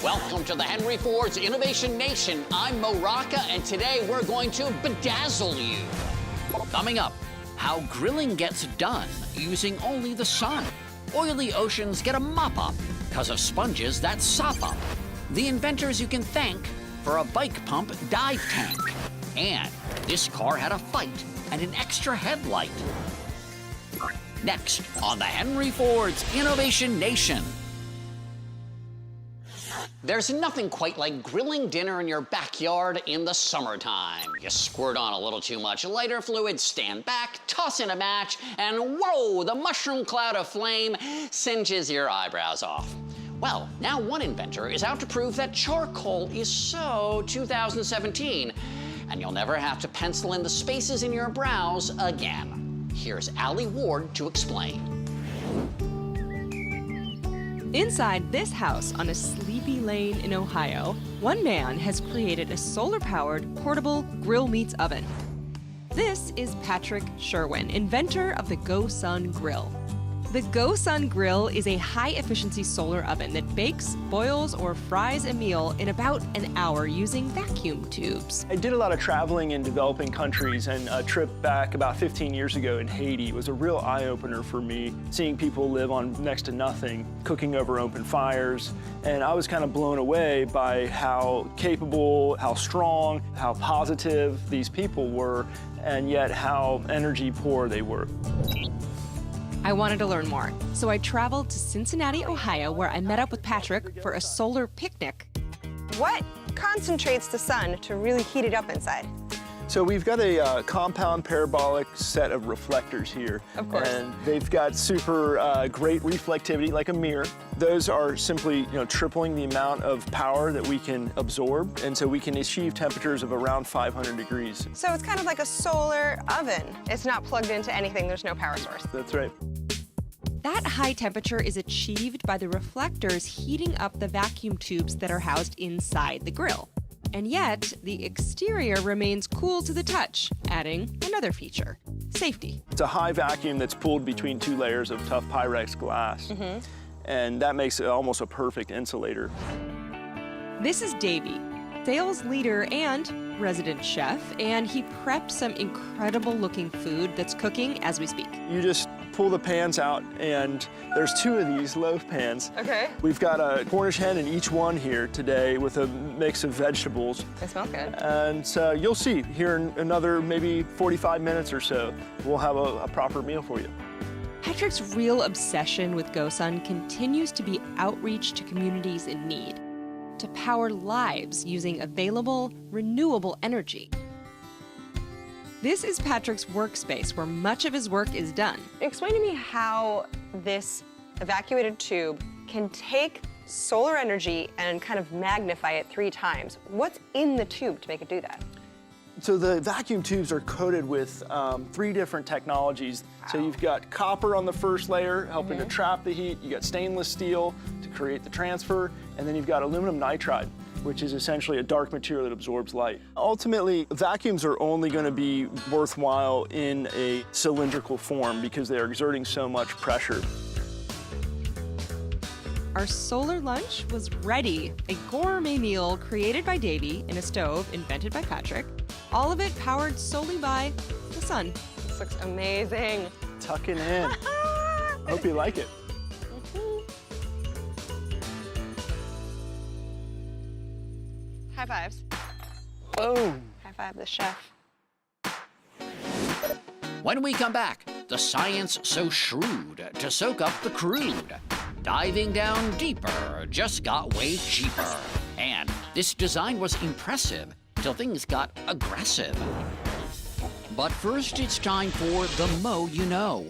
Welcome to the Henry Ford's Innovation Nation. I'm Mo Rocca, and today we're going to bedazzle you. Coming up, how grilling gets done using only the sun. Oily oceans get a mop-up because of sponges that sop up. The inventors you can thank for a bike pump dive tank. And this car had a fight and an extra headlight. Next on the Henry Ford's Innovation Nation. There's nothing quite like grilling dinner in your backyard in the summertime. You squirt on a little too much lighter fluid, stand back, toss in a match, and whoa, the mushroom cloud of flame singes your eyebrows off. Well, now one inventor is out to prove that charcoal is so 2017, and you'll never have to pencil in the spaces in your brows again. Here's Allie Ward to explain. Inside this house on a sleepy lane in Ohio, one man has created a solar-powered portable grill meats oven. This is Patrick Sherwin, inventor of the GoSun grill. The GoSun grill is a high-efficiency solar oven that bakes, boils, or fries a meal in about an hour using vacuum tubes. I did a lot of traveling in developing countries, and a trip back about 15 years ago in Haiti was a real eye-opener for me, seeing people live on next to nothing, cooking over open fires, and I was kind of blown away by how capable, how strong, how positive these people were, and yet how energy poor they were. I wanted to learn more, so I traveled to Cincinnati, Ohio, where I met up with Patrick for a solar picnic. What concentrates the sun to really heat it up inside? So we've got a compound parabolic set of reflectors here. Of course. And they've got super great reflectivity, like a mirror. Those are simply, tripling the amount of power that we can absorb, and so we can achieve temperatures of around 500 degrees. So it's kind of like a solar oven. It's not plugged into anything, there's no power source. That's right. That high temperature is achieved by the reflectors heating up the vacuum tubes that are housed inside the grill. And yet, the exterior remains cool to the touch, adding another feature: safety. It's a high vacuum that's pulled between two layers of tough Pyrex glass. And that makes it almost a perfect insulator. This is Davey, sales leader and resident chef, and he prepped some incredible-looking food that's cooking as we speak. You just pull the pans out, and there's two of these loaf pans. Okay. We've got a Cornish hen in each one here today with a mix of vegetables. They smell good. And so you'll see here in another maybe 45 minutes or so, we'll have a proper meal for you. Patrick's real obsession with GoSun continues to be outreach to communities in need, to power lives using available, renewable energy. This is Patrick's workspace, where much of his work is done. Explain to me how this evacuated tube can take solar energy and kind of magnify it 3 times. What's in the tube to make it do that? So the vacuum tubes are coated with 3 different technologies. Wow. So you've got copper on the first layer, helping to trap the heat. You got stainless steel to create the transfer, and then you've got aluminum nitride, which is essentially a dark material that absorbs light. Ultimately, vacuums are only going to be worthwhile in a cylindrical form because they are exerting so much pressure. Our solar lunch was ready, a gourmet meal created by Davey in a stove invented by Patrick. All of it powered solely by the sun. This looks amazing. Tucking in. Hope you like it. High fives. Boom. High five the chef. When we come back, the science so shrewd to soak up the crude. Diving down deeper just got way cheaper. And this design was impressive till things got aggressive. But first, it's time for the Mo You Know.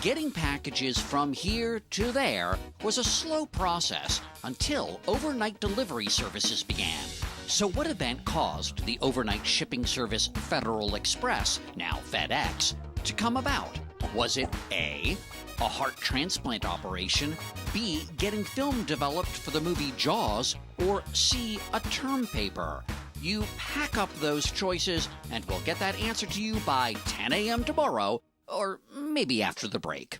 Getting packages from here to there was a slow process until overnight delivery services began. So what event caused the overnight shipping service Federal Express, now FedEx, to come about? Was it A, a heart transplant operation, B, getting film developed for the movie Jaws, or C, a term paper? You pack up those choices, and we'll get that answer to you by 10 a.m. tomorrow, or maybe after the break.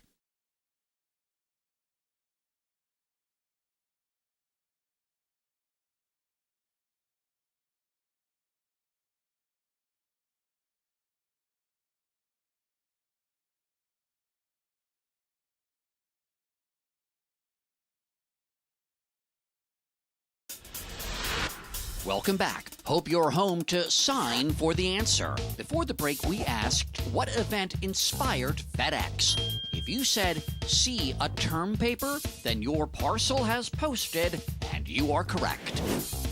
Welcome back. Hope you're home to sign for the answer. Before the break, we asked what event inspired FedEx. If you said, see a term paper, then your parcel has posted, and you are correct.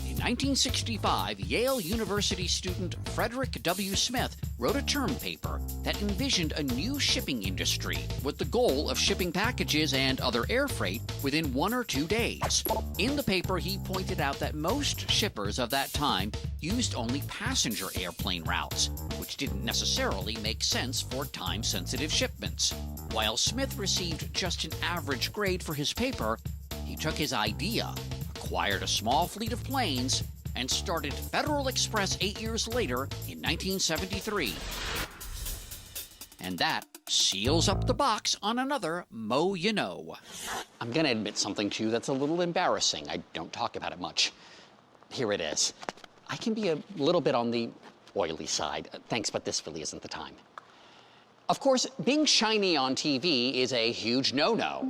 In 1965, Yale University student Frederick W. Smith wrote a term paper that envisioned a new shipping industry with the goal of shipping packages and other air freight within 1 or 2 days. In the paper, he pointed out that most shippers of that time used only passenger airplane routes, which didn't necessarily make sense for time-sensitive shipments. While Smith received just an average grade for his paper, he took his idea, acquired a small fleet of planes, and started Federal Express 8 years later in 1973. And that seals up the box on another Mo You Know. I'm gonna admit something to you that's a little embarrassing. I don't talk about it much. Here it is. I can be a little bit on the oily side. Thanks, but this really isn't the time. Of course, being shiny on TV is a huge no-no.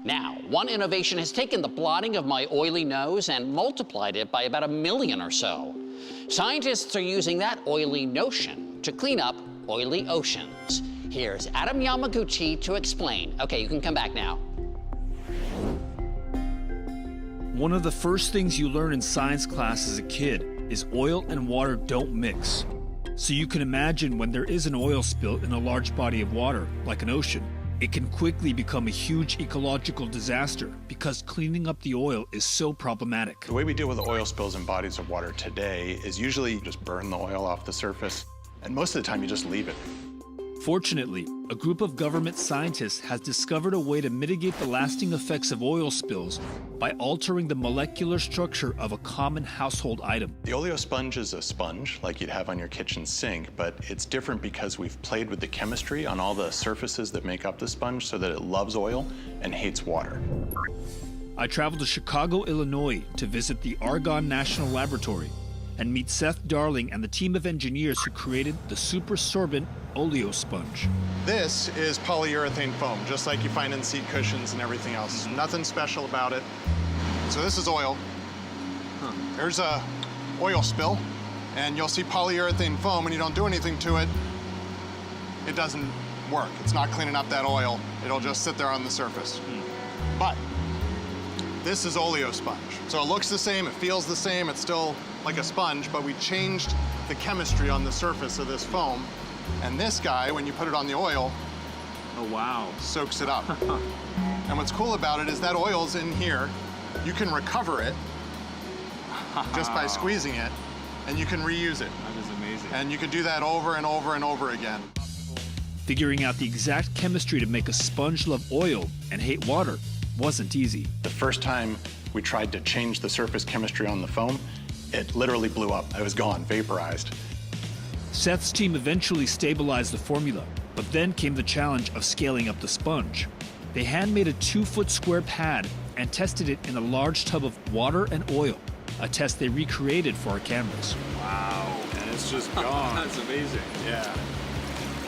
Now, one innovation has taken the blotting of my oily nose and multiplied it by about 1 million or so. Scientists are using that oily notion to clean up oily oceans. Here's Adam Yamaguchi to explain. Okay, you can come back now. One of the first things you learn in science class as a kid is oil and water don't mix. So you can imagine when there is an oil spill in a large body of water, like an ocean, it can quickly become a huge ecological disaster because cleaning up the oil is so problematic. The way we deal with oil spills in bodies of water today is usually just burn the oil off the surface, and most of the time you just leave it. Fortunately, a group of government scientists has discovered a way to mitigate the lasting effects of oil spills by altering the molecular structure of a common household item. The oleosponge is a sponge like you'd have on your kitchen sink, but it's different because we've played with the chemistry on all the surfaces that make up the sponge so that it loves oil and hates water. I traveled to Chicago, Illinois to visit the Argonne National Laboratory and meet Seth Darling and the team of engineers who created the super sorbent oleosponge. This is polyurethane foam, just like you find in seat cushions and everything else. Nothing special about it. So this is oil. There's a oil spill, and you'll see polyurethane foam, and you don't do anything to it, it doesn't work. It's not cleaning up that oil. It'll just sit there on the surface. But this is oleosponge. So it looks the same, it feels the same, it's still like a sponge, but we changed the chemistry on the surface of this foam. And this guy, when you put it on the oil, Oh, wow. soaks it up. And what's cool about it is that oil's in here. You can recover it just by squeezing it, and you can reuse it. That is amazing. And you can do that over and over and over again. Figuring out the exact chemistry to make a sponge love oil and hate water wasn't easy. The first time we tried to change the surface chemistry on the foam, it literally blew up. It was gone, vaporized. Seth's team eventually stabilized the formula, but then came the challenge of scaling up the sponge. They hand-made a 2-foot square pad and tested it in a large tub of water and oil, a test they recreated for our cameras. Wow, and it's just gone. That's amazing. Yeah.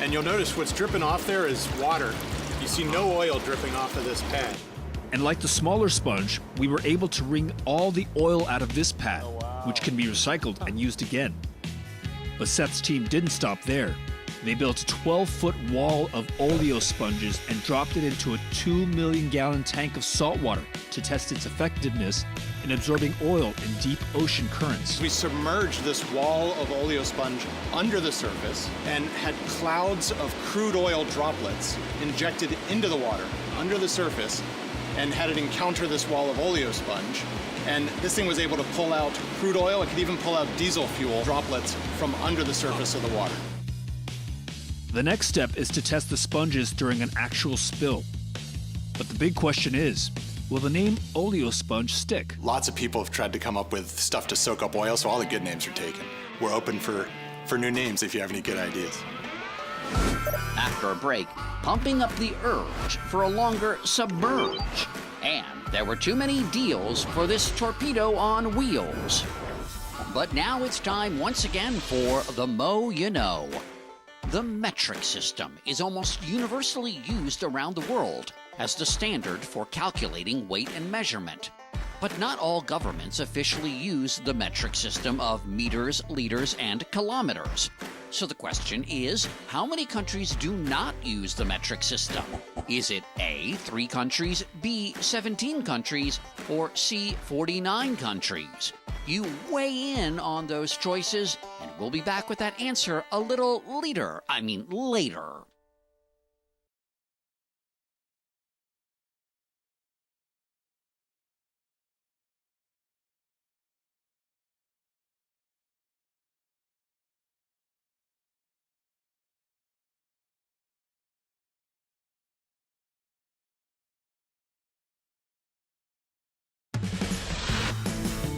And you'll notice what's dripping off there is water. You see no oil dripping off of this pad. And like the smaller sponge, we were able to wring all the oil out of this pad, which can be recycled and used again. But Seth's team didn't stop there. They built a 12-foot wall of oleo sponges and dropped it into a 2 million gallon tank of salt water to test its effectiveness in absorbing oil in deep ocean currents. We submerged this wall of oleosponge under the surface and had clouds of crude oil droplets injected into the water under the surface and had it encounter this wall of oleosponge. And this thing was able to pull out crude oil. It could even pull out diesel fuel droplets from under the surface of the water. The next step is to test the sponges during an actual spill. But the big question is, will the name oleosponge stick? Lots of people have tried to come up with stuff to soak up oil, so all the good names are taken. We're open for new names if you have any good ideas. After a break, pumping up the urge for a longer submerge. And there were too many deals for this torpedo on wheels. But now it's time once again for the Mo You Know. The metric system is almost universally used around the world as the standard for calculating weight and measurement. But not all governments officially use the metric system of meters, liters, and kilometers. So the question is, how many countries do not use the metric system? Is it A, 3 countries, B, 17 countries, or C, 49 countries? You weigh in on those choices, and we'll be back with that answer a little later.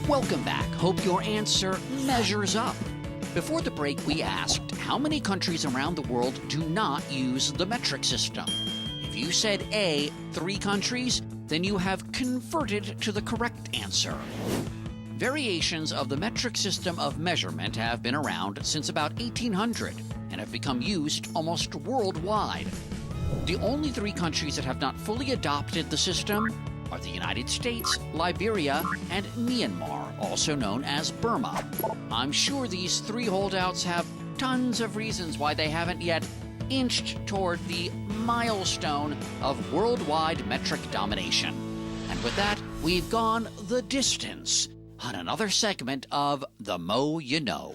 Welcome back. Hope your answer measures up. Before the break, we asked how many countries around the world do not use the metric system. If you said A, 3 countries, then you have converted to the correct answer. Variations of the metric system of measurement have been around since about 1800 and have become used almost worldwide. The only 3 countries that have not fully adopted the system are the United States, Liberia, and Myanmar, also known as Burma. I'm sure these 3 holdouts have tons of reasons why they haven't yet inched toward the milestone of worldwide metric domination. And with that, we've gone the distance on another segment of The Mo You Know.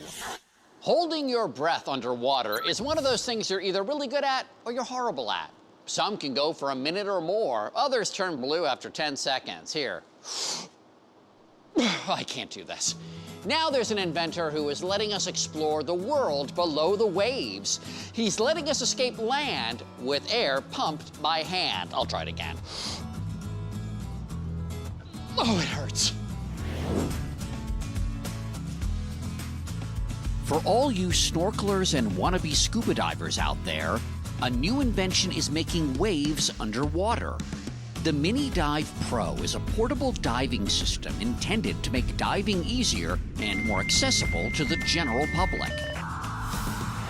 Holding your breath underwater is one of those things you're either really good at or you're horrible at. Some can go for a minute or more. Others turn blue after 10 seconds. Here. I can't do this. Now there's an inventor who is letting us explore the world below the waves. He's letting us escape land with air pumped by hand. I'll try it again. Oh, it hurts. For all you snorkelers and wannabe scuba divers out there, a new invention is making waves underwater. The Mini Dive Pro is a portable diving system intended to make diving easier and more accessible to the general public.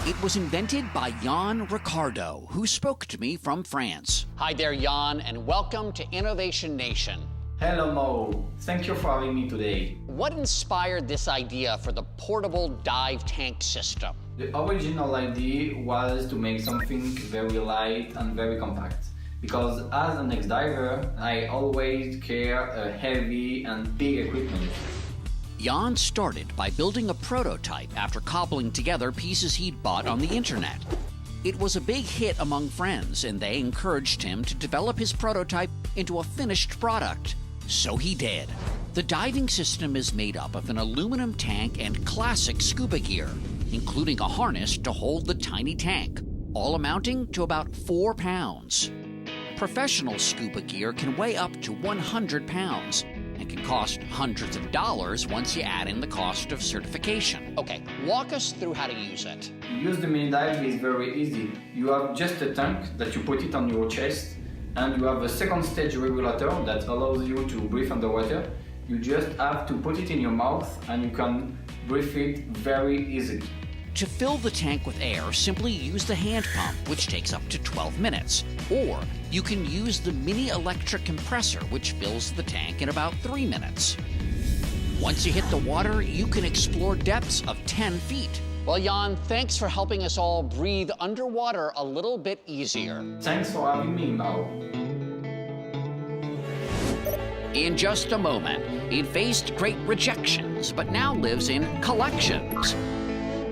It was invented by Jan Ricardo, who spoke to me from France. Hi there, Jan, and welcome to Innovation Nation. Hello, Mo. Thank you for having me today. What inspired this idea for the portable dive tank system? The original idea was to make something very light and very compact. Because as an ex-diver, I always carry a heavy and big equipment. Jan started by building a prototype after cobbling together pieces he'd bought on the internet. It was a big hit among friends, and they encouraged him to develop his prototype into a finished product. So he did. The diving system is made up of an aluminum tank and classic scuba gear, including a harness to hold the tiny tank, all amounting to about 4 pounds. Professional scuba gear can weigh up to 100 pounds and can cost hundreds of dollars once you add in the cost of certification. Okay, walk us through how to use it. Use the mini dive is very easy. You have just a tank that you put it on your chest, and you have a second stage regulator that allows you to breathe underwater. You just have to put it in your mouth and you can breathe it very easily. To fill the tank with air, simply use the hand pump, which takes up to 12 minutes. Or you can use the mini electric compressor, which fills the tank in about 3 minutes. Once you hit the water, you can explore depths of 10 feet. Well, Jan, thanks for helping us all breathe underwater a little bit easier. Thanks for having me, Mo. In just a moment, he'd faced great rejections, but now lives in collections.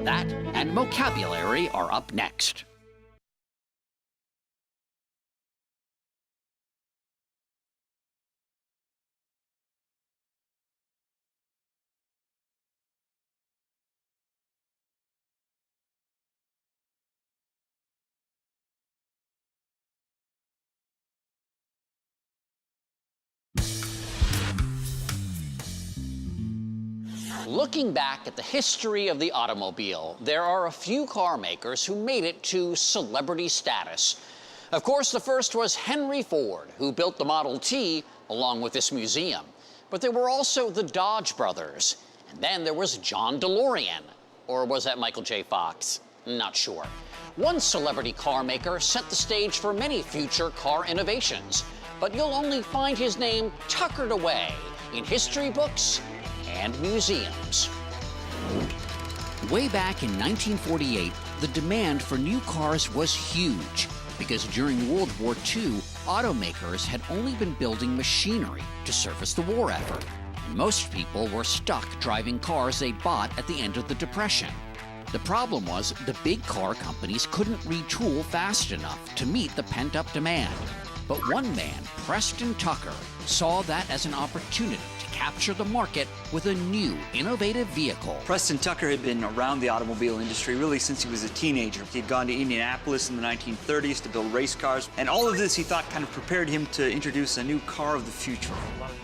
That and vocabulary are up next. Looking back at the history of the automobile, there are a few car makers who made it to celebrity status. Of course, the first was Henry Ford, who built the Model T along with this museum. But there were also the Dodge brothers. And then there was John DeLorean. Or was that Michael J. Fox? Not sure. One celebrity car maker set the stage for many future car innovations. But you'll only find his name tuckered away in history books and museums. Way back in 1948, the demand for new cars was huge because during World War II, automakers had only been building machinery to service the war effort. Most people were stuck driving cars they bought at the end of the Depression. The problem was the big car companies couldn't retool fast enough to meet the pent-up demand. But one man, Preston Tucker, saw that as an opportunity to capture the market with a new, innovative vehicle. Preston Tucker had been around the automobile industry really since he was a teenager. He had gone to Indianapolis in the 1930s to build race cars, and all of this he thought kind of prepared him to introduce a new car of the future.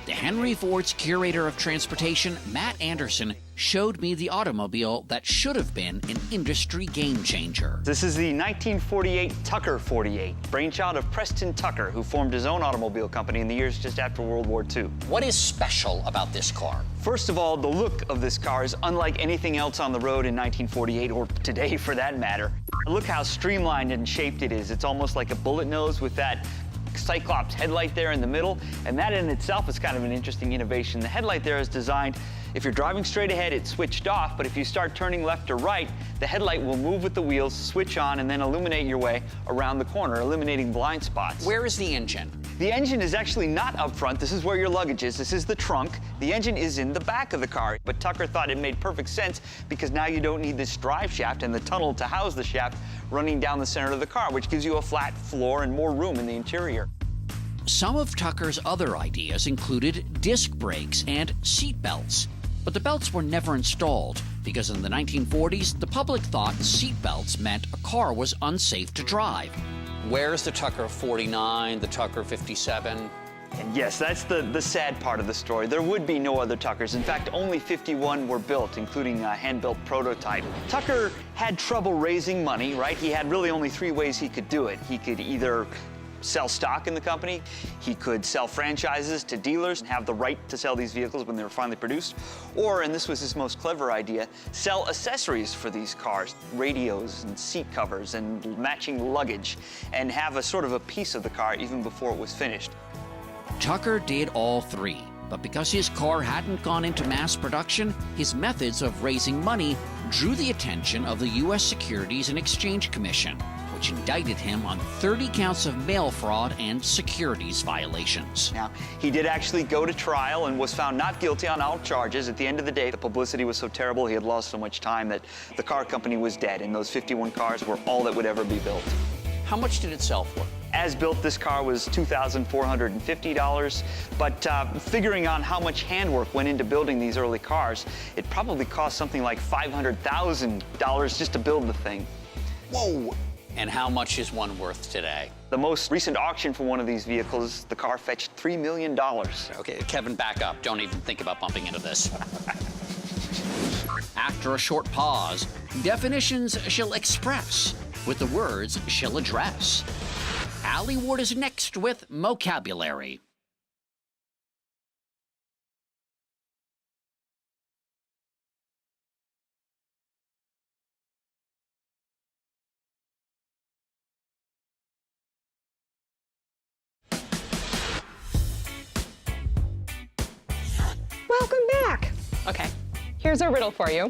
The Henry Ford's curator of transportation, Matt Anderson, showed me the automobile that should have been an industry game changer. This is the 1948 Tucker 48, brainchild of Preston Tucker, who formed his own automobile company in the years just after World War II. What is special about this car? First of all, the look of this car is unlike anything else on the road in 1948, or today for that matter. Look how streamlined and shaped it is. It's almost like a bullet nose with that Cyclops headlight there in the middle, and that in itself is kind of an interesting innovation. The headlight there is designed, if you're driving straight ahead, it's switched off, but if you start turning left or right, the headlight will move with the wheels, switch on, and then illuminate your way around the corner, eliminating blind spots. Where is the engine? The engine is actually not up front. This is where your luggage is. This is the trunk. The engine is in the back of the car, but Tucker thought it made perfect sense because now you don't need this drive shaft and the tunnel to house the shaft running down the center of the car, which gives you a flat floor and more room in the interior. Some of Tucker's other ideas included disc brakes and seat belts, but the belts were never installed because in the 1940s, the public thought seat belts meant a car was unsafe to drive. Where's the Tucker 49, the Tucker 57? And yes, that's the sad part of the story. There would be no other Tuckers. In fact, only 51 were built, including a hand-built prototype. Tucker had trouble raising money, right? He had really only 3 ways he could do it. He could either sell stock in the company, he could sell franchises to dealers and have the right to sell these vehicles when they were finally produced, or, and this was his most clever idea, sell accessories for these cars, radios and seat covers and matching luggage, and have a sort of a piece of the car even before it was finished. Tucker did all 3, but because his car hadn't gone into mass production, his methods of raising money drew the attention of the U.S. Securities and Exchange Commission, which indicted him on 30 counts of mail fraud and securities violations. Now, he did actually go to trial and was found not guilty on all charges. At the end of the day, the publicity was so terrible, he had lost so much time that the car company was dead, and those 51 cars were all that would ever be built. How much did it sell for? As built, this car was $2,450, but figuring on how much handwork went into building these early cars, it probably cost something like $500,000 just to build the thing. Whoa! And how much is one worth today? The most recent auction for one of these vehicles, the car fetched $3 million. Okay, Kevin, back up. Don't even think about bumping into this. After a short pause, definitions shall express with the words shall address. Allie Ward is next with vocabulary. Welcome back. Okay, here's a riddle for you.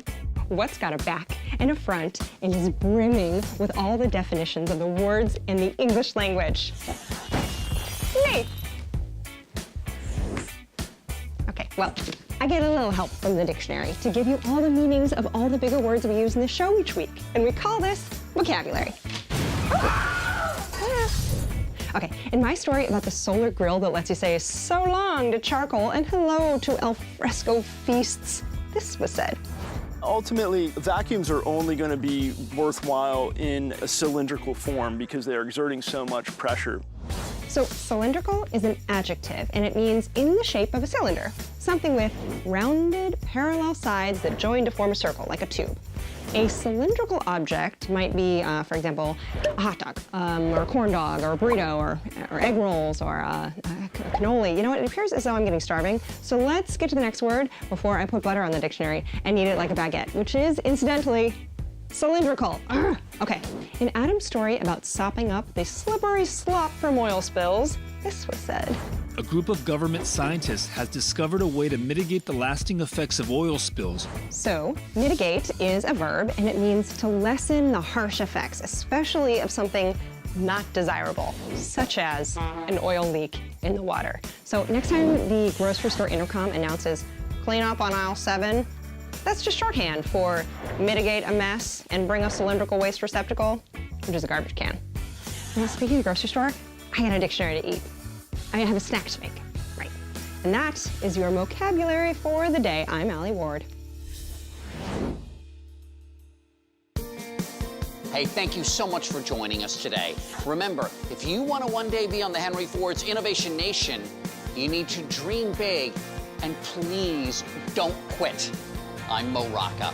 What's got a back and a front and is brimming with all the definitions of the words in the English language? Me. Okay, well, I get a little help from the dictionary to give you all the meanings of all the bigger words we use in the show each week, and we call this vocabulary. Okay, in my story about the solar grill that lets you say so long to charcoal and hello to al fresco feasts, this was said. Ultimately, vacuums are only going to be worthwhile in a cylindrical form because they're exerting so much pressure. So cylindrical is an adjective, and it means in the shape of a cylinder, something with rounded, parallel sides that join to form a circle, like a tube. A cylindrical object might be, for example, a hot dog, or a corn dog, or a burrito, or egg rolls, or a cannoli. You know what, it appears as though I'm getting starving, so let's get to the next word before I put butter on the dictionary and eat it like a baguette, which is, incidentally, cylindrical. Urgh. Okay, in Adam's story about sopping up the slippery slop from oil spills, this was said. a group of government scientists has discovered a way to mitigate the lasting effects of oil spills. So, mitigate is a verb, and it means to lessen the harsh effects, especially of something not desirable, such as an oil leak in the water. So next time the grocery store intercom announces clean up on aisle 7, that's just shorthand for mitigate a mess and bring a cylindrical waste receptacle, which is a garbage can. Now, speaking of the grocery store, I got a dictionary to eat. I have a snack to make, right? And that is your vocabulary for the day. I'm Allie Ward. Hey, thank you so much for joining us today. Remember, if you want to one day be on the Henry Ford's Innovation Nation, you need to dream big and please don't quit. I'm Mo Rocca.